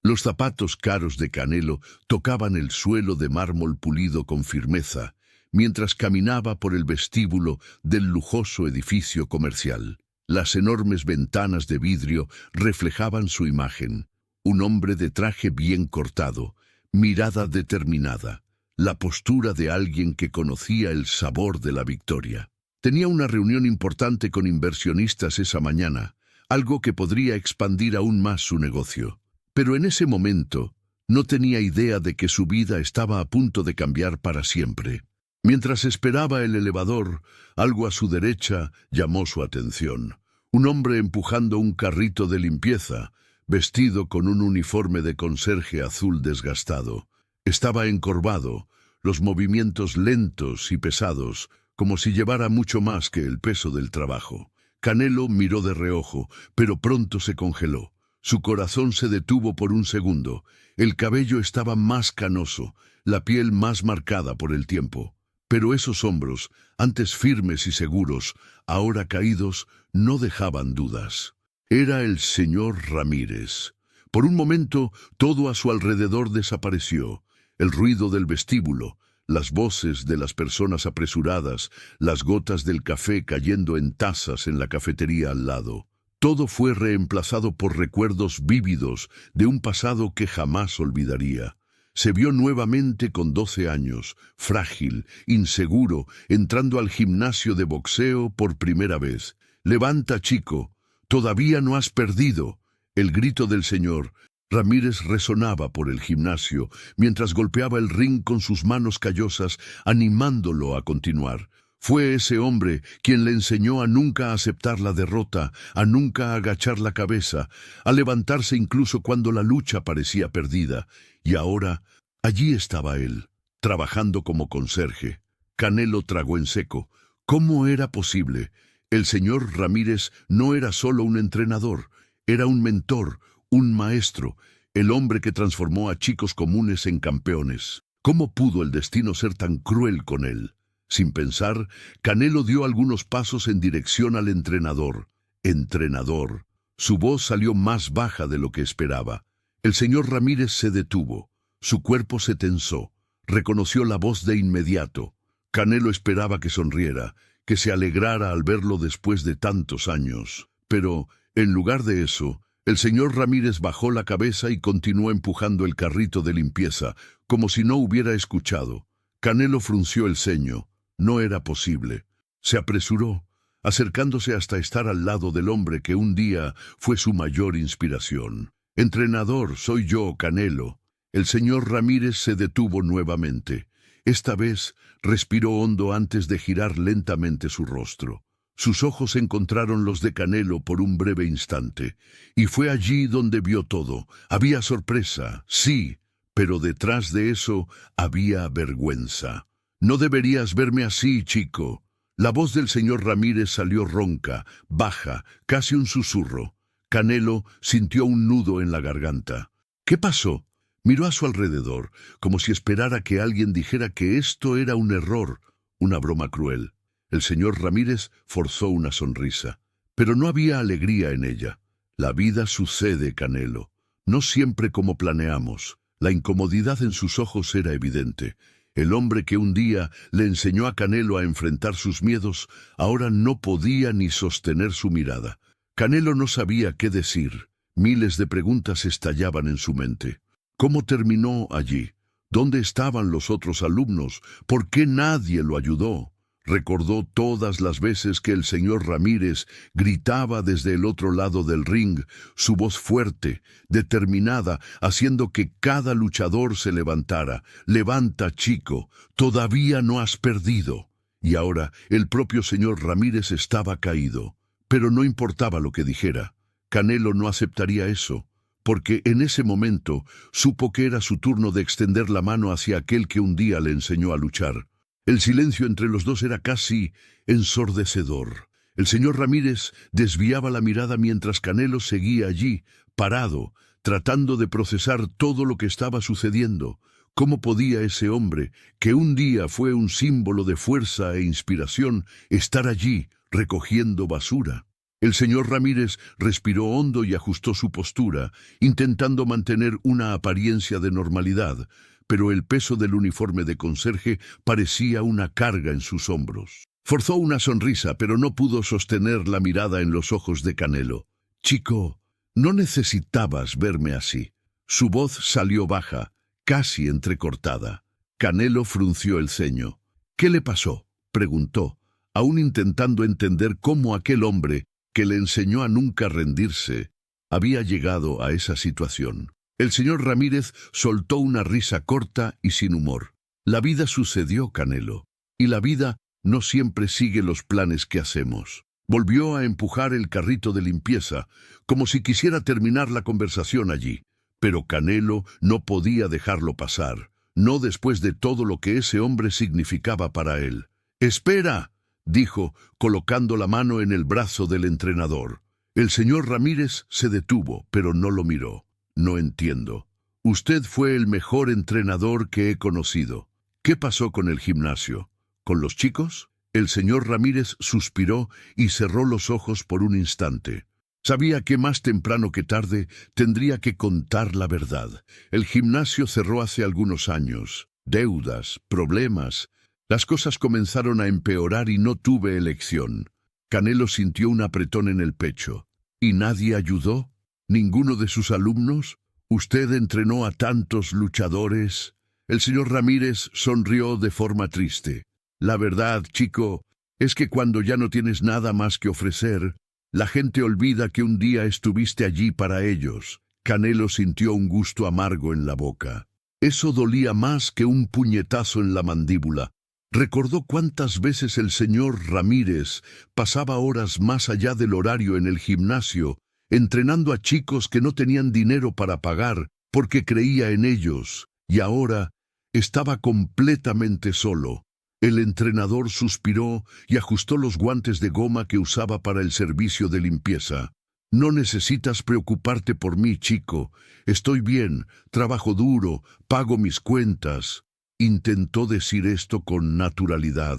Los zapatos caros de Canelo tocaban el suelo de mármol pulido con firmeza, mientras caminaba por el vestíbulo del lujoso edificio comercial. Las enormes ventanas de vidrio reflejaban su imagen. Un hombre de traje bien cortado, mirada determinada, la postura de alguien que conocía el sabor de la victoria. Tenía una reunión importante con inversionistas esa mañana, algo que podría expandir aún más su negocio. Pero en ese momento, no tenía idea de que su vida estaba a punto de cambiar para siempre. Mientras esperaba el elevador, algo a su derecha llamó su atención. Un hombre empujando un carrito de limpieza, vestido con un uniforme de conserje azul desgastado. Estaba encorvado, los movimientos lentos y pesados, como si llevara mucho más que el peso del trabajo. Canelo miró de reojo, pero pronto se congeló. Su corazón se detuvo por un segundo. El cabello estaba más canoso, la piel más marcada por el tiempo. Pero esos hombros, antes firmes y seguros, ahora caídos, no dejaban dudas. Era el señor Ramírez. Por un momento, todo a su alrededor desapareció. El ruido del vestíbulo, las voces de las personas apresuradas, las gotas del café cayendo en tazas en la cafetería al lado. Todo fue reemplazado por recuerdos vívidos de un pasado que jamás olvidaría. Se vio nuevamente con 12 años, frágil, inseguro, entrando al gimnasio de boxeo por primera vez. «Levanta, chico, todavía no has perdido». El grito del señor Ramírez resonaba por el gimnasio, mientras golpeaba el ring con sus manos callosas, animándolo a continuar. Fue ese hombre quien le enseñó a nunca aceptar la derrota, a nunca agachar la cabeza, a levantarse incluso cuando la lucha parecía perdida. Y ahora, allí estaba él, trabajando como conserje. Canelo tragó en seco. ¿Cómo era posible? El señor Ramírez no era solo un entrenador, era un mentor, un maestro, el hombre que transformó a chicos comunes en campeones. ¿Cómo pudo el destino ser tan cruel con él? Sin pensar, Canelo dio algunos pasos en dirección al entrenador. «Entrenador». Su voz salió más baja de lo que esperaba. El señor Ramírez se detuvo. Su cuerpo se tensó. Reconoció la voz de inmediato. Canelo esperaba que sonriera, que se alegrara al verlo después de tantos años. Pero, en lugar de eso, el señor Ramírez bajó la cabeza y continuó empujando el carrito de limpieza, como si no hubiera escuchado. Canelo frunció el ceño. No era posible. Se apresuró, acercándose hasta estar al lado del hombre que un día fue su mayor inspiración. «Entrenador, soy yo, Canelo». El señor Ramírez se detuvo nuevamente. Esta vez respiró hondo antes de girar lentamente su rostro. Sus ojos encontraron los de Canelo por un breve instante, y fue allí donde vio todo. Había sorpresa, sí, pero detrás de eso había vergüenza. «No deberías verme así, chico». La voz del señor Ramírez salió ronca, baja, casi un susurro. Canelo sintió un nudo en la garganta. ¿Qué pasó? Miró a su alrededor, como si esperara que alguien dijera que esto era un error, una broma cruel. El señor Ramírez forzó una sonrisa, pero no había alegría en ella. La vida sucede, Canelo, no siempre como planeamos. La incomodidad en sus ojos era evidente. El hombre que un día le enseñó a Canelo a enfrentar sus miedos, ahora no podía ni sostener su mirada. Canelo no sabía qué decir. Miles de preguntas estallaban en su mente. ¿Cómo terminó allí? ¿Dónde estaban los otros alumnos? ¿Por qué nadie lo ayudó? Recordó todas las veces que el señor Ramírez gritaba desde el otro lado del ring, su voz fuerte, determinada, haciendo que cada luchador se levantara. «Levanta, chico, todavía no has perdido». Y ahora el propio señor Ramírez estaba caído. Pero no importaba lo que dijera. Canelo no aceptaría eso, porque en ese momento supo que era su turno de extender la mano hacia aquel que un día le enseñó a luchar. El silencio entre los dos era casi ensordecedor. El señor Ramírez desviaba la mirada mientras Canelo seguía allí, parado, tratando de procesar todo lo que estaba sucediendo. ¿Cómo podía ese hombre, que un día fue un símbolo de fuerza e inspiración, estar allí, recogiendo basura? El señor Ramírez respiró hondo y ajustó su postura, intentando mantener una apariencia de normalidad, pero el peso del uniforme de conserje parecía una carga en sus hombros. Forzó una sonrisa, pero no pudo sostener la mirada en los ojos de Canelo. «Chico, no necesitabas verme así». Su voz salió baja, casi entrecortada. Canelo frunció el ceño. «¿Qué le pasó?», preguntó, aún intentando entender cómo aquel hombre, que le enseñó a nunca rendirse, había llegado a esa situación. El señor Ramírez soltó una risa corta y sin humor. «La vida sucedió, Canelo, y la vida no siempre sigue los planes que hacemos». Volvió a empujar el carrito de limpieza, como si quisiera terminar la conversación allí. Pero Canelo no podía dejarlo pasar, no después de todo lo que ese hombre significaba para él. «¡Espera!», dijo, colocando la mano en el brazo del entrenador. El señor Ramírez se detuvo, pero no lo miró. «No entiendo. Usted fue el mejor entrenador que he conocido. ¿Qué pasó con el gimnasio? ¿Con los chicos?». El señor Ramírez suspiró y cerró los ojos por un instante. Sabía que más temprano que tarde tendría que contar la verdad. El gimnasio cerró hace algunos años. Deudas, problemas. Las cosas comenzaron a empeorar y no tuve elección. Canelo sintió un apretón en el pecho. ¿Y nadie ayudó? ¿Ninguno de sus alumnos? ¿Usted entrenó a tantos luchadores? El señor Ramírez sonrió de forma triste. «La verdad, chico, es que cuando ya no tienes nada más que ofrecer, la gente olvida que un día estuviste allí para ellos». Canelo sintió un gusto amargo en la boca. Eso dolía más que un puñetazo en la mandíbula. Recordó cuántas veces el señor Ramírez pasaba horas más allá del horario en el gimnasio, entrenando a chicos que no tenían dinero para pagar porque creía en ellos, y ahora estaba completamente solo. El entrenador suspiró y ajustó los guantes de goma que usaba para el servicio de limpieza. «No necesitas preocuparte por mí, chico. Estoy bien, trabajo duro, pago mis cuentas». Intentó decir esto con naturalidad,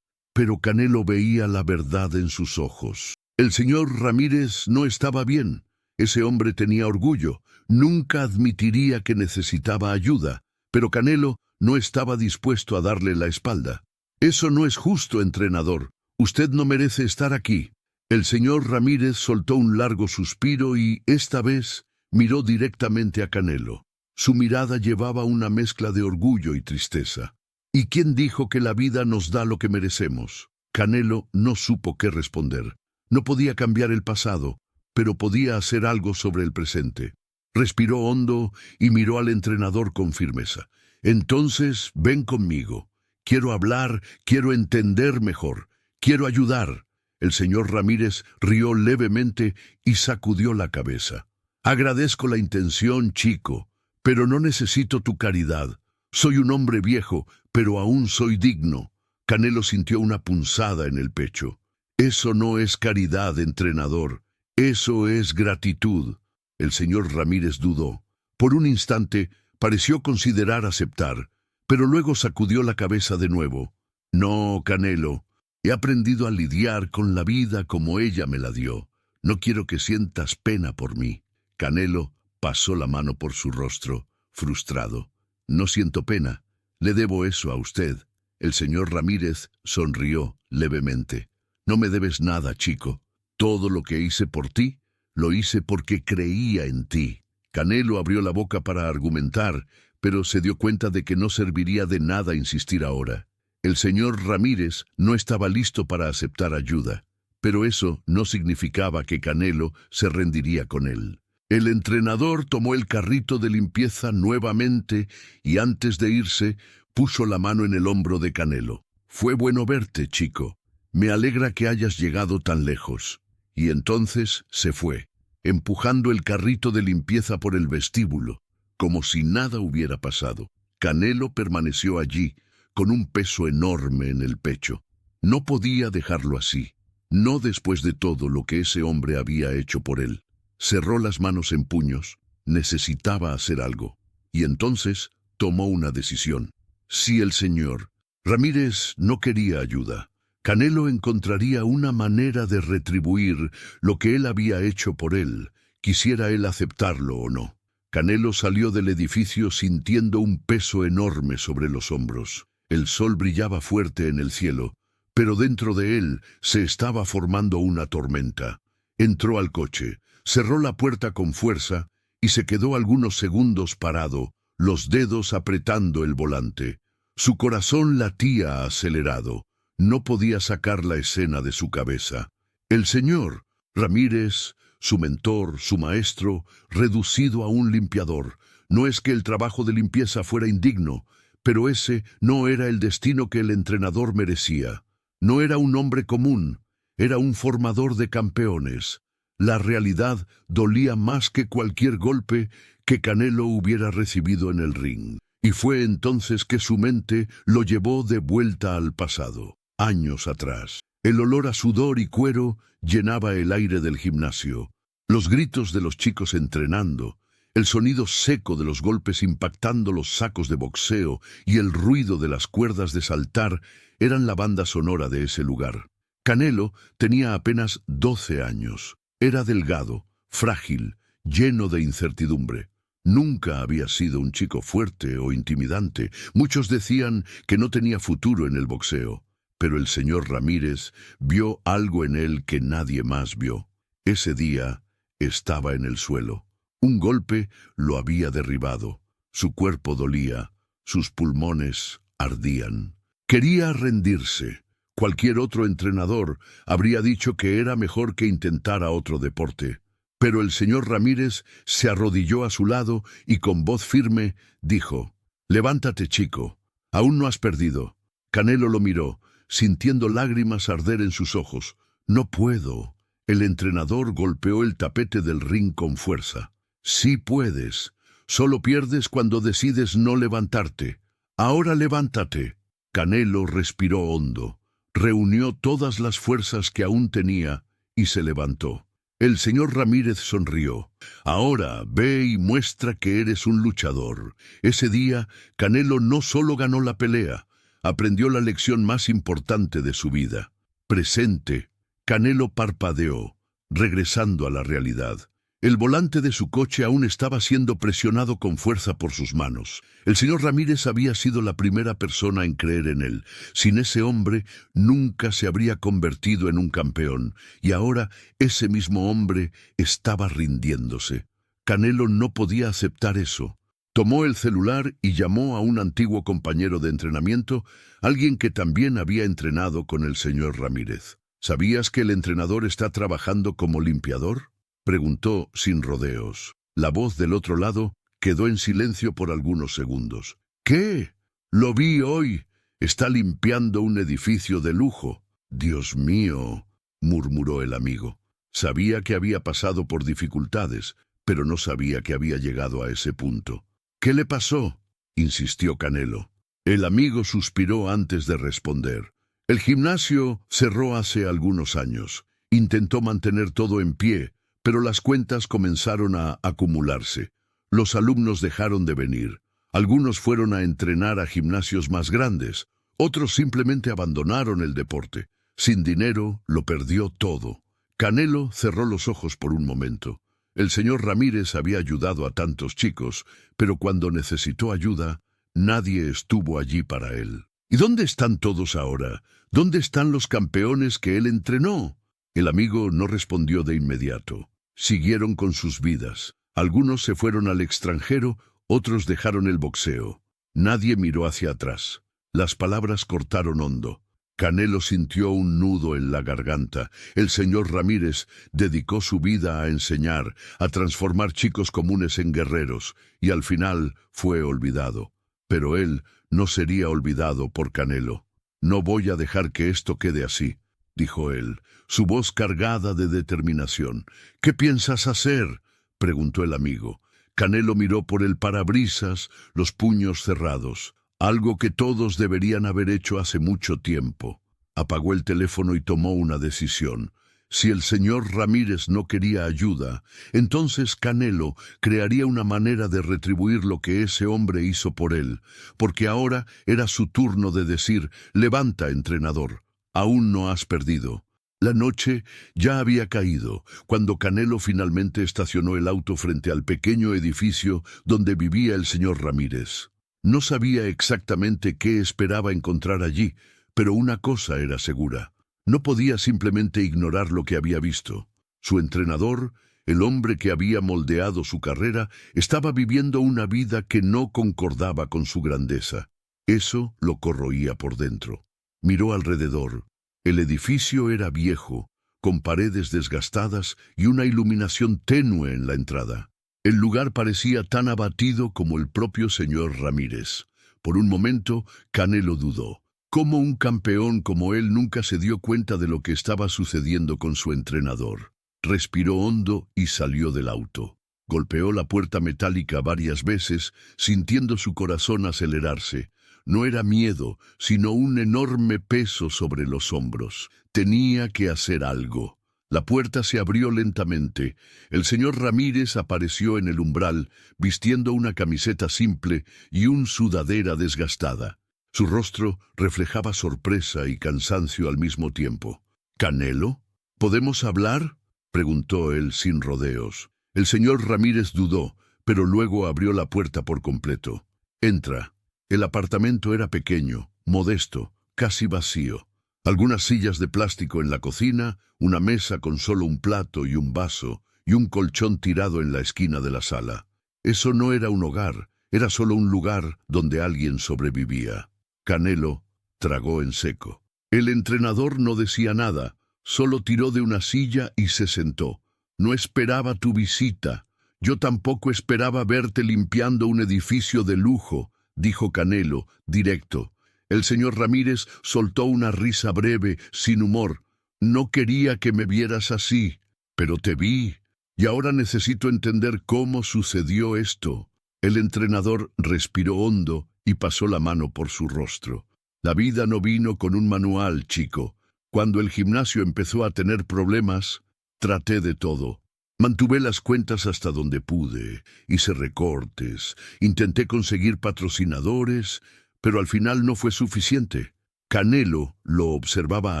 pero Canelo veía la verdad en sus ojos. El señor Ramírez no estaba bien. Ese hombre tenía orgullo. Nunca admitiría que necesitaba ayuda, pero Canelo no estaba dispuesto a darle la espalda. «Eso no es justo, entrenador. Usted no merece estar aquí». El señor Ramírez soltó un largo suspiro y, esta vez, miró directamente a Canelo. Su mirada llevaba una mezcla de orgullo y tristeza. «¿Y quién dijo que la vida nos da lo que merecemos?». Canelo no supo qué responder. No podía cambiar el pasado, pero podía hacer algo sobre el presente. Respiró hondo y miró al entrenador con firmeza. «Entonces, ven conmigo. Quiero hablar, quiero entender mejor, quiero ayudar». El señor Ramírez rió levemente y sacudió la cabeza. «Agradezco la intención, chico, pero no necesito tu caridad. Soy un hombre viejo, pero aún soy digno». Canelo sintió una punzada en el pecho. «Eso no es caridad, entrenador. Eso es gratitud». El señor Ramírez dudó. Por un instante pareció considerar aceptar, pero luego sacudió la cabeza de nuevo. «No, Canelo, he aprendido a lidiar con la vida como ella me la dio. No quiero que sientas pena por mí». Canelo pasó la mano por su rostro, frustrado. «No siento pena. Le debo eso a usted». El señor Ramírez sonrió levemente. «No me debes nada, chico. Todo lo que hice por ti, lo hice porque creía en ti». Canelo abrió la boca para argumentar, pero se dio cuenta de que no serviría de nada insistir ahora. El señor Ramírez no estaba listo para aceptar ayuda, pero eso no significaba que Canelo se rendiría con él. El entrenador tomó el carrito de limpieza nuevamente y antes de irse, puso la mano en el hombro de Canelo. «Fue bueno verte, chico. Me alegra que hayas llegado tan lejos». Y entonces se fue, empujando el carrito de limpieza por el vestíbulo, como si nada hubiera pasado. Canelo permaneció allí, con un peso enorme en el pecho. No podía dejarlo así, no después de todo lo que ese hombre había hecho por él. Cerró las manos en puños, necesitaba hacer algo, y entonces tomó una decisión. Si el señor Ramírez no quería ayuda, Canelo encontraría una manera de retribuir lo que él había hecho por él, quisiera él aceptarlo o no. Canelo salió del edificio sintiendo un peso enorme sobre los hombros. El sol brillaba fuerte en el cielo, pero dentro de él se estaba formando una tormenta. Entró al coche, cerró la puerta con fuerza y se quedó algunos segundos parado, los dedos apretando el volante. Su corazón latía acelerado. No podía sacar la escena de su cabeza. El señor Ramírez, su mentor, su maestro, reducido a un limpiador. No es que el trabajo de limpieza fuera indigno, pero ese no era el destino que el entrenador merecía. No era un hombre común, era un formador de campeones. La realidad dolía más que cualquier golpe que Canelo hubiera recibido en el ring. Y fue entonces que su mente lo llevó de vuelta al pasado, años atrás. El olor a sudor y cuero llenaba el aire del gimnasio. Los gritos de los chicos entrenando, el sonido seco de los golpes impactando los sacos de boxeo y el ruido de las cuerdas de saltar eran la banda sonora de ese lugar. Canelo tenía apenas 12 años. Era delgado, frágil, lleno de incertidumbre. Nunca había sido un chico fuerte o intimidante. Muchos decían que no tenía futuro en el boxeo. Pero el señor Ramírez vio algo en él que nadie más vio. Ese día estaba en el suelo. Un golpe lo había derribado. Su cuerpo dolía, sus pulmones ardían. Quería rendirse. Cualquier otro entrenador habría dicho que era mejor que intentara otro deporte. Pero el señor Ramírez se arrodilló a su lado y con voz firme dijo: «Levántate, chico. Aún no has perdido». Canelo lo miró, sintiendo lágrimas arder en sus ojos. «No puedo». El entrenador golpeó el tapete del ring con fuerza. «Sí puedes. Solo pierdes cuando decides no levantarte. Ahora levántate». Canelo respiró hondo, reunió todas las fuerzas que aún tenía y se levantó. El señor Ramírez sonrió. «Ahora ve y muestra que eres un luchador». Ese día, Canelo no solo ganó la pelea, aprendió la lección más importante de su vida. Presente. Canelo parpadeó, regresando a la realidad. El volante de su coche aún estaba siendo presionado con fuerza por sus manos. El señor Ramírez había sido la primera persona en creer en él. Sin ese hombre, nunca se habría convertido en un campeón. Y ahora, ese mismo hombre estaba rindiéndose. Canelo no podía aceptar eso. Tomó el celular y llamó a un antiguo compañero de entrenamiento, alguien que también había entrenado con el señor Ramírez. «¿Sabías que el entrenador está trabajando como limpiador?», preguntó sin rodeos. La voz del otro lado quedó en silencio por algunos segundos. «¿Qué? Lo vi hoy. Está limpiando un edificio de lujo». «Dios mío», murmuró el amigo. Sabía que había pasado por dificultades, pero no sabía que había llegado a ese punto. «¿Qué le pasó?», insistió Canelo. El amigo suspiró antes de responder. «El gimnasio cerró hace algunos años. Intentó mantener todo en pie, pero las cuentas comenzaron a acumularse. Los alumnos dejaron de venir. Algunos fueron a entrenar a gimnasios más grandes. Otros simplemente abandonaron el deporte. Sin dinero, lo perdió todo». Canelo cerró los ojos por un momento. El señor Ramírez había ayudado a tantos chicos, pero cuando necesitó ayuda, nadie estuvo allí para él. «¿Y dónde están todos ahora? ¿Dónde están los campeones que él entrenó?». El amigo no respondió de inmediato. Siguieron con sus vidas. Algunos se fueron al extranjero, otros dejaron el boxeo. Nadie miró hacia atrás. Las palabras cortaron hondo. Canelo sintió un nudo en la garganta. El señor Ramírez dedicó su vida a enseñar, a transformar chicos comunes en guerreros, y al final fue olvidado. Pero él no sería olvidado por Canelo. «No voy a dejar que esto quede así», dijo él, su voz cargada de determinación. «¿Qué piensas hacer?», preguntó el amigo. Canelo miró por el parabrisas, los puños cerrados. Algo que todos deberían haber hecho hace mucho tiempo. Apagó el teléfono y tomó una decisión. Si el señor Ramírez no quería ayuda, entonces Canelo crearía una manera de retribuir lo que ese hombre hizo por él, porque ahora era su turno de decir: «Levanta, entrenador, Aún no has perdido. La noche ya había caído cuando Canelo finalmente estacionó el auto frente al pequeño edificio donde vivía el señor Ramírez. No sabía exactamente qué esperaba encontrar allí, pero una cosa era segura. No podía simplemente ignorar lo que había visto. Su entrenador, el hombre que había moldeado su carrera, estaba viviendo una vida que no concordaba con su grandeza. Eso lo corroía por dentro. Miró alrededor. El edificio era viejo, con paredes desgastadas y una iluminación tenue en la entrada. El lugar parecía tan abatido como el propio señor Ramírez. Por un momento, Canelo dudó. ¿Cómo un campeón como él nunca se dio cuenta de lo que estaba sucediendo con su entrenador? Respiró hondo y salió del auto. Golpeó la puerta metálica varias veces, sintiendo su corazón acelerarse. No era miedo, sino un enorme peso sobre los hombros. Tenía que hacer algo. La puerta se abrió lentamente. El señor Ramírez apareció en el umbral, vistiendo una camiseta simple y una sudadera desgastada. Su rostro reflejaba sorpresa y cansancio al mismo tiempo. «¿Canelo? ¿Podemos hablar?», preguntó él sin rodeos. El señor Ramírez dudó, pero luego abrió la puerta por completo. «Entra». El apartamento era pequeño, modesto, casi vacío. Algunas sillas de plástico en la cocina, una mesa con solo un plato y un vaso, y un colchón tirado en la esquina de la sala. Eso no era un hogar, era solo un lugar donde alguien sobrevivía. Canelo tragó en seco. El entrenador no decía nada, solo tiró de una silla y se sentó. «No esperaba tu visita. Yo tampoco esperaba verte limpiando un edificio de lujo», dijo Canelo, directo. El señor Ramírez soltó una risa breve, sin humor. «No quería que me vieras así, pero te vi, y ahora necesito entender cómo sucedió esto». El entrenador respiró hondo y pasó la mano por su rostro. «La vida no vino con un manual, chico. Cuando el gimnasio empezó a tener problemas, traté de todo. Mantuve las cuentas hasta donde pude, hice recortes, intenté conseguir patrocinadores, pero al final no fue suficiente». Canelo lo observaba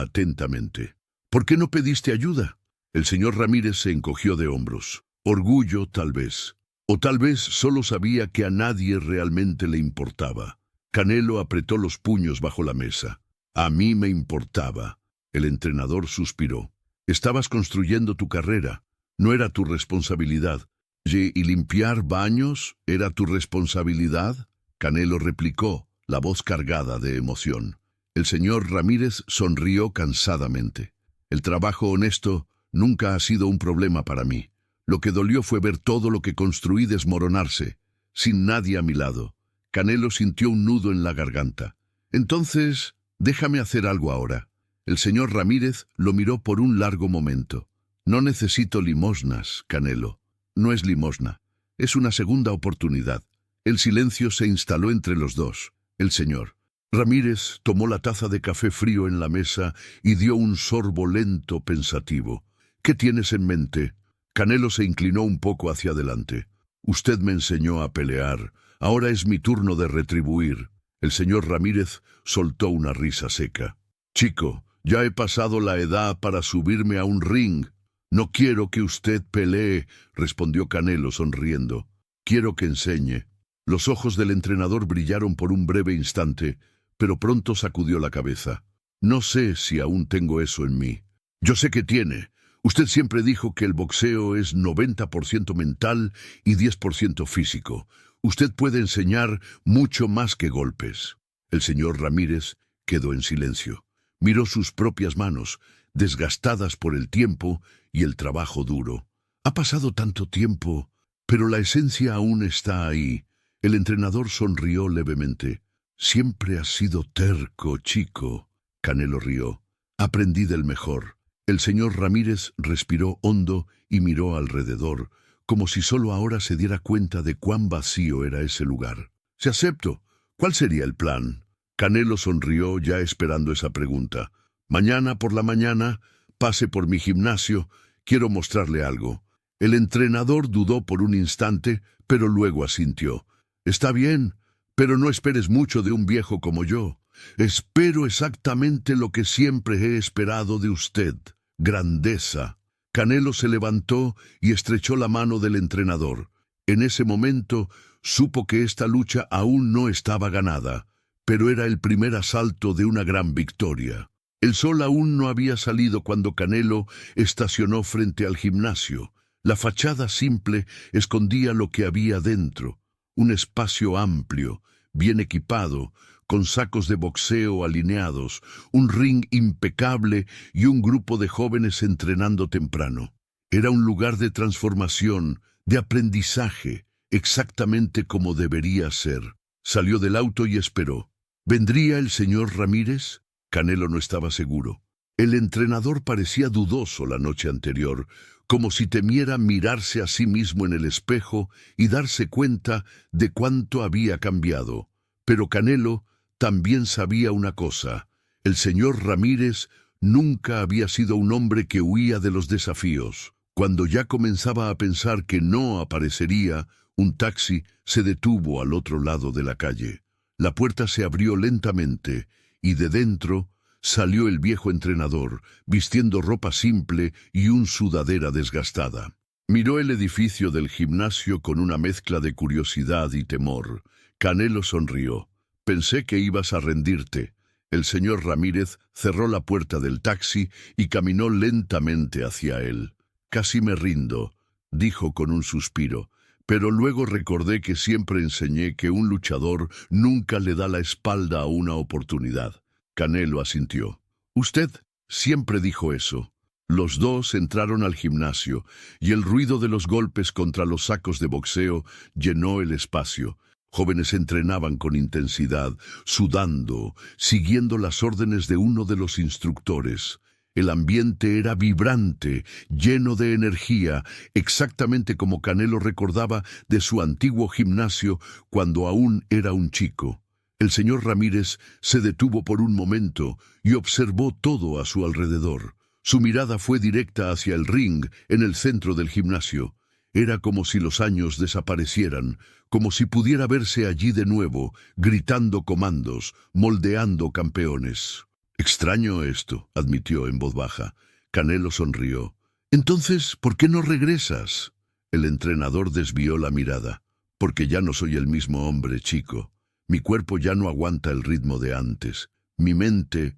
atentamente. «¿Por qué no pediste ayuda?». El señor Ramírez se encogió de hombros. Orgullo, tal vez. O tal vez solo sabía que a nadie realmente le importaba. Canelo apretó los puños bajo la mesa. «A mí me importaba». El entrenador suspiró. «Estabas construyendo tu carrera. No era tu responsabilidad». «¿Y limpiar baños era tu responsabilidad?», Canelo replicó, la voz cargada de emoción. El señor Ramírez sonrió cansadamente. «El trabajo honesto nunca ha sido un problema para mí. Lo que dolió fue ver todo lo que construí desmoronarse, sin nadie a mi lado». Canelo sintió un nudo en la garganta. «Entonces, déjame hacer algo ahora». El señor Ramírez lo miró por un largo momento. «No necesito limosnas, Canelo». «No es limosna, es una segunda oportunidad». El silencio se instaló entre los dos. El señor Ramírez tomó la taza de café frío en la mesa y dio un sorbo lento, pensativo. «¿Qué tienes en mente?». Canelo se inclinó un poco hacia adelante. «Usted me enseñó a pelear. Ahora es mi turno de retribuir». El señor Ramírez soltó una risa seca. «Chico, ya he pasado la edad para subirme a un ring». «No quiero que usted pelee», respondió Canelo sonriendo. «Quiero que enseñe». Los ojos del entrenador brillaron por un breve instante, pero pronto sacudió la cabeza. «No sé si aún tengo eso en mí». «Yo sé que tiene. Usted siempre dijo que el boxeo es 90% mental y 10% físico. Usted puede enseñar mucho más que golpes». El señor Ramírez quedó en silencio. Miró sus propias manos, desgastadas por el tiempo y el trabajo duro. «Ha pasado tanto tiempo, pero la esencia aún está ahí». El entrenador sonrió levemente. «Siempre has sido terco, chico». Canelo rió. «Aprendí del mejor». El señor Ramírez respiró hondo y miró alrededor, como si solo ahora se diera cuenta de cuán vacío era ese lugar. «Se acepto. ¿Cuál sería el plan?». Canelo sonrió, ya esperando esa pregunta. «Mañana por la mañana, pase por mi gimnasio. Quiero mostrarle algo». El entrenador dudó por un instante, pero luego asintió. «Está bien, pero no esperes mucho de un viejo como yo». Espero exactamente lo que siempre he esperado de usted, grandeza. Canelo se levantó y estrechó la mano del entrenador. En ese momento supo que esta lucha aún no estaba ganada, pero era el primer asalto de una gran victoria. El sol aún no había salido cuando Canelo estacionó frente al gimnasio. La fachada simple escondía lo que había dentro, un espacio amplio, bien equipado, con sacos de boxeo alineados, un ring impecable y un grupo de jóvenes entrenando temprano. Era un lugar de transformación, de aprendizaje, exactamente como debería ser. Salió del auto y esperó. ¿Vendría el señor Ramírez? Canelo no estaba seguro. El entrenador parecía dudoso la noche anterior, como si temiera mirarse a sí mismo en el espejo y darse cuenta de cuánto había cambiado. Pero Canelo también sabía una cosa: el señor Ramírez nunca había sido un hombre que huía de los desafíos. Cuando ya comenzaba a pensar que no aparecería, un taxi se detuvo al otro lado de la calle. La puerta se abrió lentamente y de dentro salió el viejo entrenador, vistiendo ropa simple y un sudadera desgastada. Miró el edificio del gimnasio con una mezcla de curiosidad y temor. Canelo sonrió. Pensé que ibas a rendirte. El señor Ramírez cerró la puerta del taxi y caminó lentamente hacia él. Casi me rindo, dijo con un suspiro, pero luego recordé que siempre enseñé que un luchador nunca le da la espalda a una oportunidad. Canelo asintió. Usted siempre dijo eso. Los dos entraron al gimnasio y el ruido de los golpes contra los sacos de boxeo llenó el espacio. Jóvenes entrenaban con intensidad, sudando, siguiendo las órdenes de uno de los instructores. El ambiente era vibrante, lleno de energía, exactamente como Canelo recordaba de su antiguo gimnasio cuando aún era un chico. El señor Ramírez se detuvo por un momento y observó todo a su alrededor. Su mirada fue directa hacia el ring en el centro del gimnasio. Era como si los años desaparecieran, como si pudiera verse allí de nuevo, gritando comandos, moldeando campeones. Extraño esto, admitió en voz baja. Canelo sonrió. Entonces, ¿por qué no regresas? El entrenador desvió la mirada. Porque ya no soy el mismo hombre, chico. Mi cuerpo ya no aguanta el ritmo de antes. Mi mente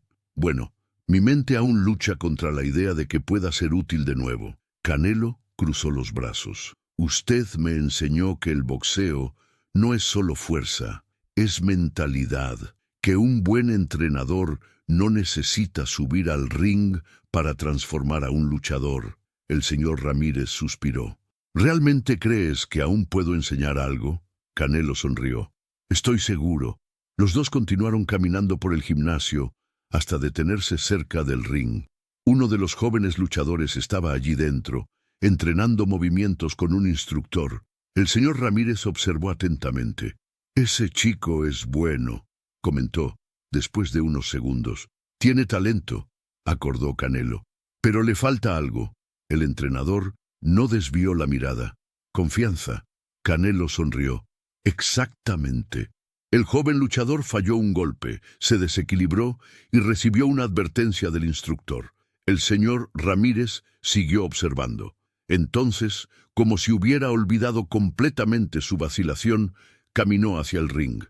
aún lucha contra la idea de que pueda ser útil de nuevo. Canelo cruzó los brazos. Usted me enseñó que el boxeo no es solo fuerza, es mentalidad, que un buen entrenador no necesita subir al ring para transformar a un luchador. El señor Ramírez suspiró. ¿Realmente crees que aún puedo enseñar algo? Canelo sonrió. Estoy seguro. Los dos continuaron caminando por el gimnasio hasta detenerse cerca del ring. Uno de los jóvenes luchadores estaba allí dentro, entrenando movimientos con un instructor. El señor Ramírez observó atentamente. Ese chico es bueno, comentó, después de unos segundos. Tiene talento, acordó Canelo. Pero le falta algo. El entrenador no desvió la mirada. Confianza. Canelo sonrió. Exactamente. El joven luchador falló un golpe, se desequilibró y recibió una advertencia del instructor. El señor Ramírez siguió observando. Entonces, como si hubiera olvidado completamente su vacilación, caminó hacia el ring.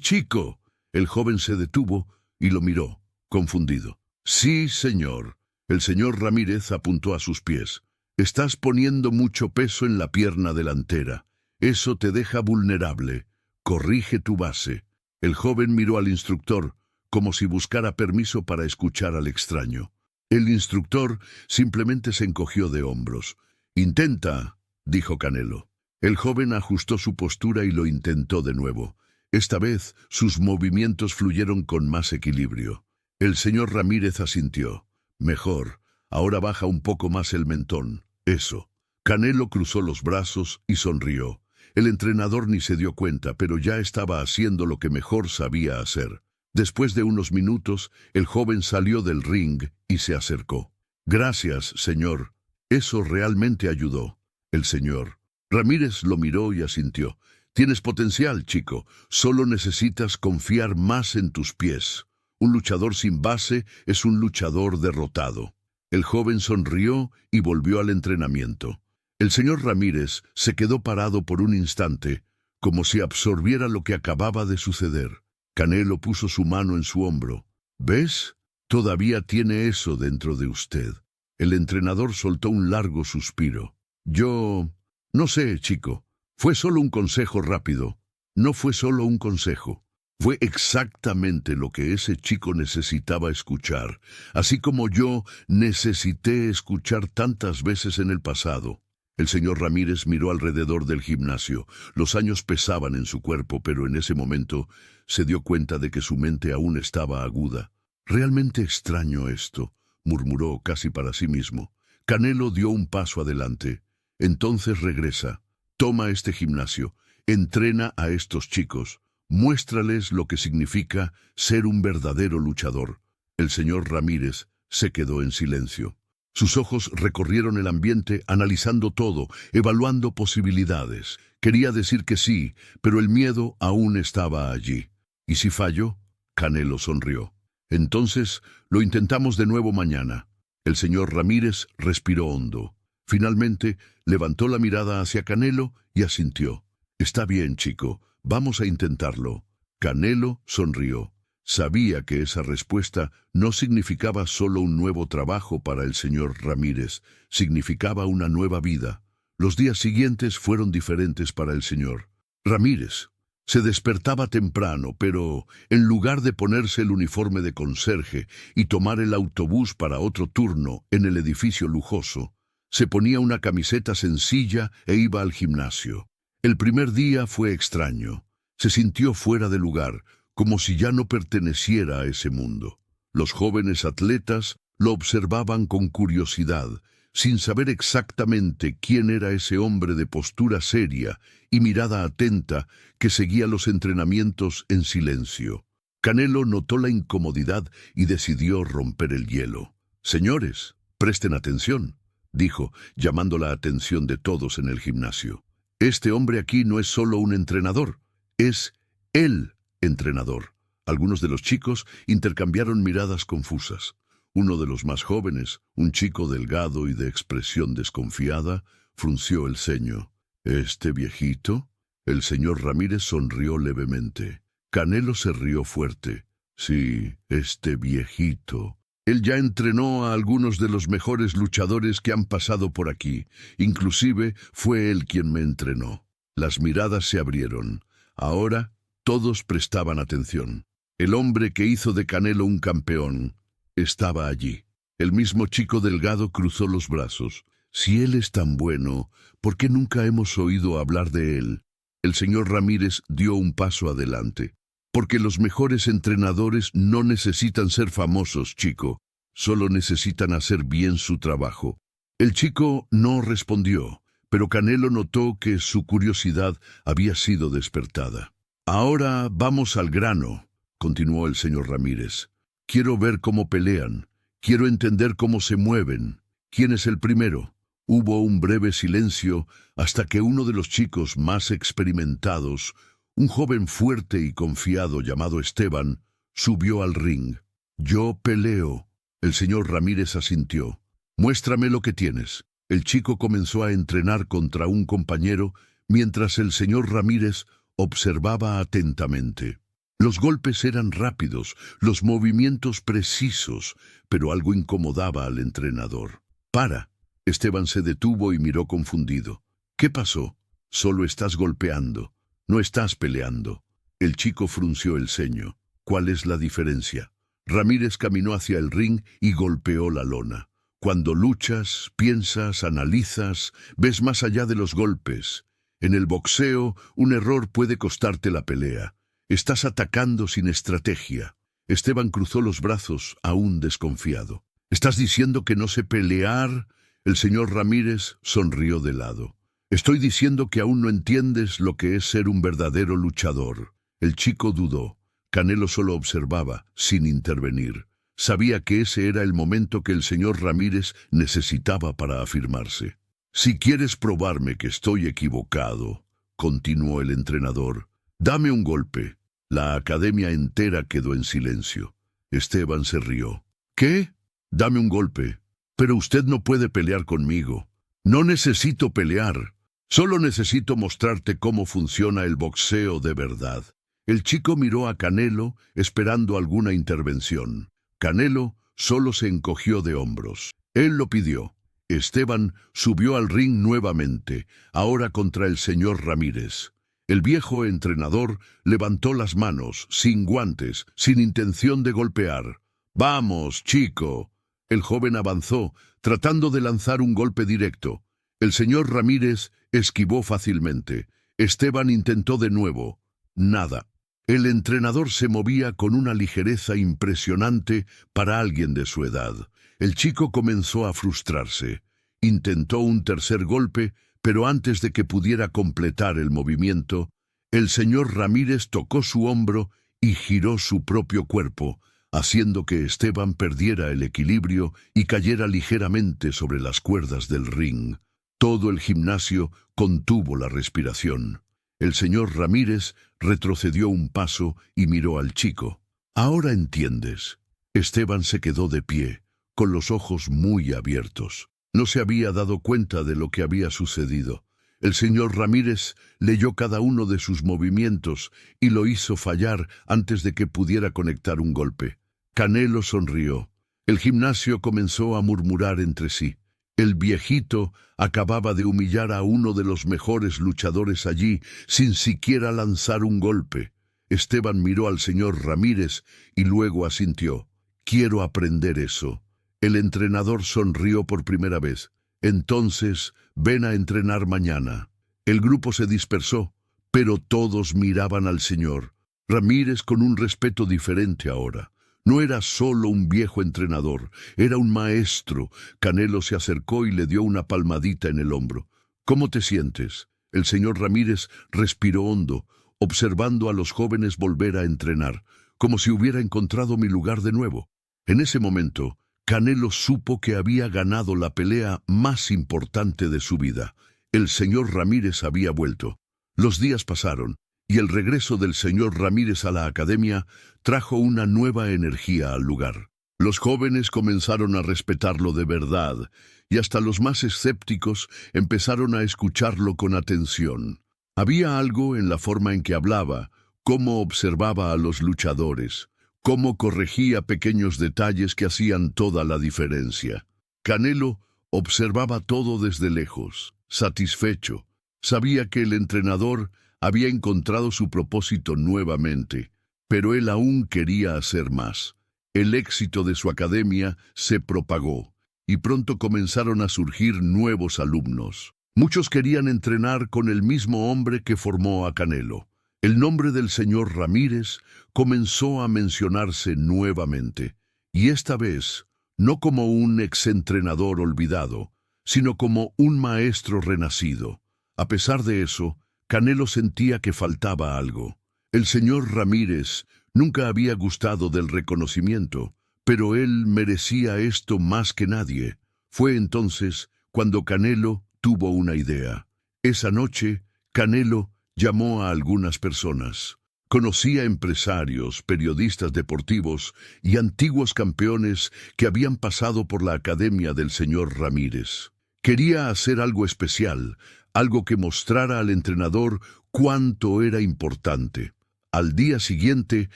Chico! El joven se detuvo y lo miró, confundido. Sí, señor. El señor Ramírez apuntó a sus pies. Estás poniendo mucho peso en la pierna delantera. Eso te deja vulnerable. Corrige tu base. El joven miró al instructor, como si buscara permiso para escuchar al extraño. El instructor simplemente se encogió de hombros. Intenta, dijo Canelo. El joven ajustó su postura y lo intentó de nuevo. Esta vez sus movimientos fluyeron con más equilibrio. El señor Ramírez asintió. Mejor. Ahora baja un poco más el mentón. Eso. Canelo cruzó los brazos y sonrió. El entrenador ni se dio cuenta, pero ya estaba haciendo lo que mejor sabía hacer. Después de unos minutos, el joven salió del ring y se acercó. Gracias, señor. Eso realmente ayudó. El señor Ramírez lo miró y asintió. Tienes potencial, chico. Solo necesitas confiar más en tus pies. Un luchador sin base es un luchador derrotado. El joven sonrió y volvió al entrenamiento. El señor Ramírez se quedó parado por un instante, como si absorbiera lo que acababa de suceder. Canelo puso su mano en su hombro. ¿Ves? Todavía tiene eso dentro de usted. El entrenador soltó un largo suspiro. No sé, chico. Fue solo un consejo rápido. No fue solo un consejo. Fue exactamente lo que ese chico necesitaba escuchar, así como yo necesité escuchar tantas veces en el pasado. El señor Ramírez miró alrededor del gimnasio. Los años pesaban en su cuerpo, pero en ese momento se dio cuenta de que su mente aún estaba aguda. «Realmente extraño esto», murmuró casi para sí mismo. Canelo dio un paso adelante. «Entonces regresa. Toma este gimnasio. Entrena a estos chicos. Muéstrales lo que significa ser un verdadero luchador». El señor Ramírez se quedó en silencio. Sus ojos recorrieron el ambiente, analizando todo, evaluando posibilidades. Quería decir que sí, pero el miedo aún estaba allí. ¿Y si falló? Canelo sonrió. «Entonces, lo intentamos de nuevo mañana». El señor Ramírez respiró hondo. Finalmente, levantó la mirada hacia Canelo y asintió. «Está bien, chico. Vamos a intentarlo». Canelo sonrió. Sabía que esa respuesta no significaba solo un nuevo trabajo para el señor Ramírez, significaba una nueva vida. Los días siguientes fueron diferentes para el señor Ramírez. Se despertaba temprano, pero en lugar de ponerse el uniforme de conserje y tomar el autobús para otro turno en el edificio lujoso, se ponía una camiseta sencilla e iba al gimnasio. El primer día fue extraño. Se sintió fuera de lugar, como si ya no perteneciera a ese mundo. Los jóvenes atletas lo observaban con curiosidad, sin saber exactamente quién era ese hombre de postura seria y mirada atenta que seguía los entrenamientos en silencio. Canelo notó la incomodidad y decidió romper el hielo. «Señores, presten atención», dijo, llamando la atención de todos en el gimnasio. «Este hombre aquí no es solo un entrenador, es el entrenador». Algunos de los chicos intercambiaron miradas confusas. Uno de los más jóvenes, un chico delgado y de expresión desconfiada, frunció el ceño. «¿Este viejito?» El señor Ramírez sonrió levemente. Canelo se rió fuerte. «Sí, este viejito. Él ya entrenó a algunos de los mejores luchadores que han pasado por aquí. Inclusive fue él quien me entrenó». Las miradas se abrieron. Ahora todos prestaban atención. El hombre que hizo de Canelo un campeón estaba allí. El mismo chico delgado cruzó los brazos. «Si él es tan bueno, ¿por qué nunca hemos oído hablar de él?» El señor Ramírez dio un paso adelante. «Porque los mejores entrenadores no necesitan ser famosos, chico. Solo necesitan hacer bien su trabajo». El chico no respondió, pero Canelo notó que su curiosidad había sido despertada. «Ahora vamos al grano», continuó el señor Ramírez. «Quiero ver cómo pelean. Quiero entender cómo se mueven. ¿Quién es el primero?» Hubo un breve silencio hasta que uno de los chicos más experimentados, un joven fuerte y confiado llamado Esteban, subió al ring. «Yo peleo». El señor Ramírez asintió. «Muéstrame lo que tienes». El chico comenzó a entrenar contra un compañero mientras el señor Ramírez observaba atentamente. Los golpes eran rápidos, los movimientos precisos, pero algo incomodaba al entrenador. «Para». Esteban se detuvo y miró confundido. «¿Qué pasó?» «Solo estás golpeando. No estás peleando». El chico frunció el ceño. «¿Cuál es la diferencia?» Ramírez caminó hacia el ring y golpeó la lona. «Cuando luchas, piensas, analizas, ves más allá de los golpes. En el boxeo, un error puede costarte la pelea. Estás atacando sin estrategia». Esteban cruzó los brazos, aún desconfiado. «¿Estás diciendo que no sé pelear?» El señor Ramírez sonrió de lado. «Estoy diciendo que aún no entiendes lo que es ser un verdadero luchador». El chico dudó. Canelo solo observaba, sin intervenir. Sabía que ese era el momento que el señor Ramírez necesitaba para afirmarse. «Si quieres probarme que estoy equivocado», continuó el entrenador. Dame un golpe. La academia entera quedó en silencio. Esteban se rió. ¿Qué? Dame un golpe. Pero usted no puede pelear conmigo. No necesito pelear. Solo necesito mostrarte cómo funciona el boxeo de verdad. El chico miró a Canelo esperando alguna intervención. Canelo solo se encogió de hombros. Él lo pidió. Esteban subió al ring nuevamente, ahora contra el señor Ramírez. El viejo entrenador levantó las manos, sin guantes, sin intención de golpear. «¡Vamos, chico!». El joven avanzó, tratando de lanzar un golpe directo. El señor Ramírez esquivó fácilmente. Esteban intentó de nuevo. Nada. El entrenador se movía con una ligereza impresionante para alguien de su edad. El chico comenzó a frustrarse. Intentó un tercer golpe, pero antes de que pudiera completar el movimiento, el señor Ramírez tocó su hombro y giró su propio cuerpo, haciendo que Esteban perdiera el equilibrio y cayera ligeramente sobre las cuerdas del ring. Todo el gimnasio contuvo la respiración. El señor Ramírez retrocedió un paso y miró al chico. «Ahora entiendes». Esteban se quedó de pie, con los ojos muy abiertos. No se había dado cuenta de lo que había sucedido. El señor Ramírez leyó cada uno de sus movimientos y lo hizo fallar antes de que pudiera conectar un golpe. Canelo sonrió. El gimnasio comenzó a murmurar entre sí. El viejito acababa de humillar a uno de los mejores luchadores allí sin siquiera lanzar un golpe. Esteban miró al señor Ramírez y luego asintió. «Quiero aprender eso». El entrenador sonrió por primera vez. «Entonces, ven a entrenar mañana». El grupo se dispersó, pero todos miraban al señor Ramírez con un respeto diferente ahora. No era solo un viejo entrenador, era un maestro. Canelo se acercó y le dio una palmadita en el hombro. «¿Cómo te sientes?». El señor Ramírez respiró hondo, observando a los jóvenes volver a entrenar, como si hubiera encontrado mi lugar de nuevo. En ese momento, Canelo supo que había ganado la pelea más importante de su vida. El señor Ramírez había vuelto. Los días pasaron, y el regreso del señor Ramírez a la academia trajo una nueva energía al lugar. Los jóvenes comenzaron a respetarlo de verdad, y hasta los más escépticos empezaron a escucharlo con atención. Había algo en la forma en que hablaba, cómo observaba a los luchadores, cómo corregía pequeños detalles que hacían toda la diferencia. Canelo observaba todo desde lejos, satisfecho. Sabía que el entrenador había encontrado su propósito nuevamente, pero él aún quería hacer más. El éxito de su academia se propagó, y pronto comenzaron a surgir nuevos alumnos. Muchos querían entrenar con el mismo hombre que formó a Canelo. El nombre del señor Ramírez comenzó a mencionarse nuevamente, y esta vez no como un exentrenador olvidado, sino como un maestro renacido. A pesar de eso, Canelo sentía que faltaba algo. El señor Ramírez nunca había gustado del reconocimiento, pero él merecía esto más que nadie. Fue entonces cuando Canelo tuvo una idea. Esa noche, Canelo llamó a algunas personas. Conocía empresarios, periodistas deportivos y antiguos campeones que habían pasado por la academia del señor Ramírez. Quería hacer algo especial, algo que mostrara al entrenador cuánto era importante. Al día siguiente,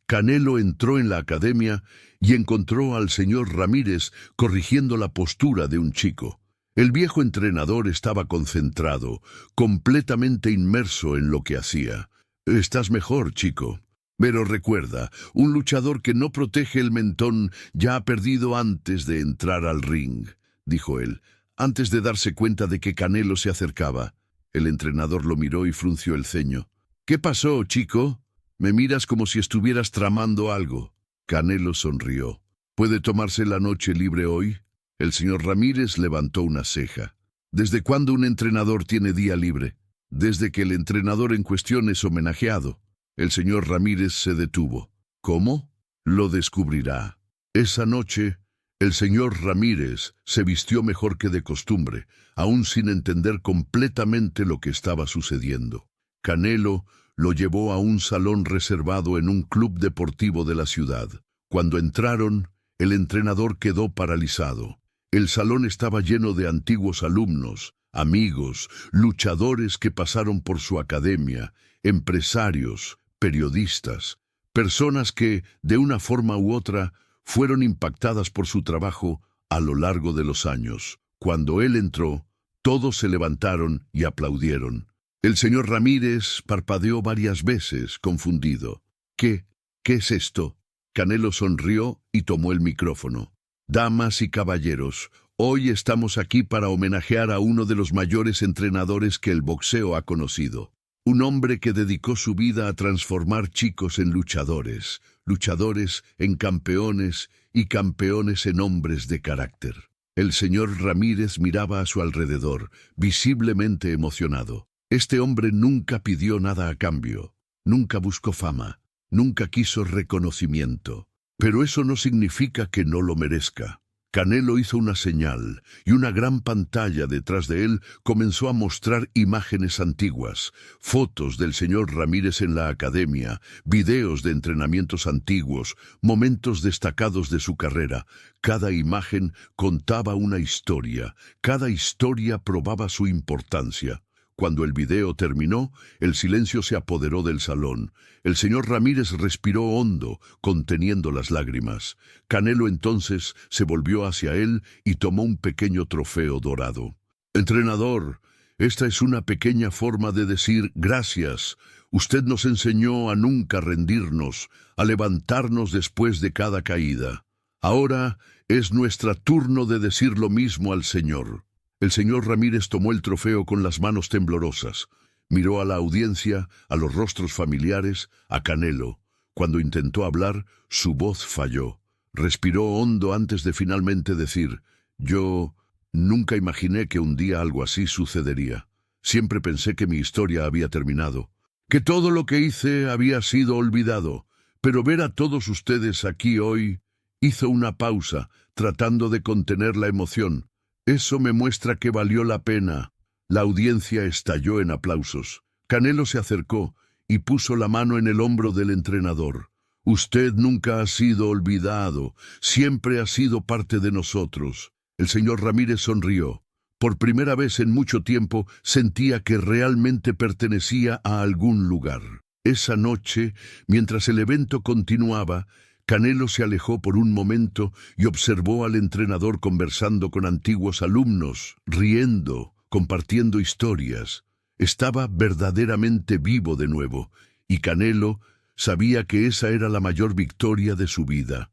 Canelo entró en la academia y encontró al señor Ramírez corrigiendo la postura de un chico. El viejo entrenador estaba concentrado, completamente inmerso en lo que hacía. «Estás mejor, chico. Pero recuerda, un luchador que no protege el mentón ya ha perdido antes de entrar al ring», dijo él, antes de darse cuenta de que Canelo se acercaba. El entrenador lo miró y frunció el ceño. «¿Qué pasó, chico? Me miras como si estuvieras tramando algo». Canelo sonrió. «¿Puede tomarse la noche libre hoy?». El señor Ramírez levantó una ceja. «¿Desde cuándo un entrenador tiene día libre?». «Desde que el entrenador en cuestión es homenajeado». El señor Ramírez se detuvo. «¿Cómo?». «Lo descubrirá». Esa noche, el señor Ramírez se vistió mejor que de costumbre, aún sin entender completamente lo que estaba sucediendo. Canelo lo llevó a un salón reservado en un club deportivo de la ciudad. Cuando entraron, el entrenador quedó paralizado. El salón estaba lleno de antiguos alumnos, amigos, luchadores que pasaron por su academia, empresarios, periodistas, personas que, de una forma u otra, fueron impactadas por su trabajo a lo largo de los años. Cuando él entró, todos se levantaron y aplaudieron. El señor Ramírez parpadeó varias veces, confundido. ¿Qué es esto? Canelo sonrió y tomó el micrófono. Damas y caballeros, hoy estamos aquí para homenajear a uno de los mayores entrenadores que el boxeo ha conocido. Un hombre que dedicó su vida a transformar chicos en luchadores, luchadores en campeones y campeones en hombres de carácter. El señor Ramírez miraba a su alrededor, visiblemente emocionado. Este hombre nunca pidió nada a cambio, nunca buscó fama, nunca quiso reconocimiento. Pero eso no significa que no lo merezca. Canelo hizo una señal, y una gran pantalla detrás de él comenzó a mostrar imágenes antiguas, fotos del señor Ramírez en la academia, videos de entrenamientos antiguos, momentos destacados de su carrera. Cada imagen contaba una historia, cada historia probaba su importancia. Cuando el video terminó, el silencio se apoderó del salón. El señor Ramírez respiró hondo, conteniendo las lágrimas. Canelo entonces se volvió hacia él y tomó un pequeño trofeo dorado. «Entrenador, esta es una pequeña forma de decir gracias. Usted nos enseñó a nunca rendirnos, a levantarnos después de cada caída. Ahora es nuestro turno de decir lo mismo al Señor». El señor Ramírez tomó el trofeo con las manos temblorosas. Miró a la audiencia, a los rostros familiares, a Canelo. Cuando intentó hablar, su voz falló. Respiró hondo antes de finalmente decir: «Yo nunca imaginé que un día algo así sucedería. Siempre pensé que mi historia había terminado, que todo lo que hice había sido olvidado. Pero ver a todos ustedes aquí hoy...» Hizo una pausa, tratando de contener la emoción. «Eso me muestra que valió la pena». La audiencia estalló en aplausos. Canelo se acercó y puso la mano en el hombro del entrenador. «Usted nunca ha sido olvidado, siempre ha sido parte de nosotros». El señor Ramírez sonrió. Por primera vez en mucho tiempo sentía que realmente pertenecía a algún lugar. Esa noche, mientras el evento continuaba, Canelo se alejó por un momento y observó al entrenador conversando con antiguos alumnos, riendo, compartiendo historias. Estaba verdaderamente vivo de nuevo, y Canelo sabía que esa era la mayor victoria de su vida.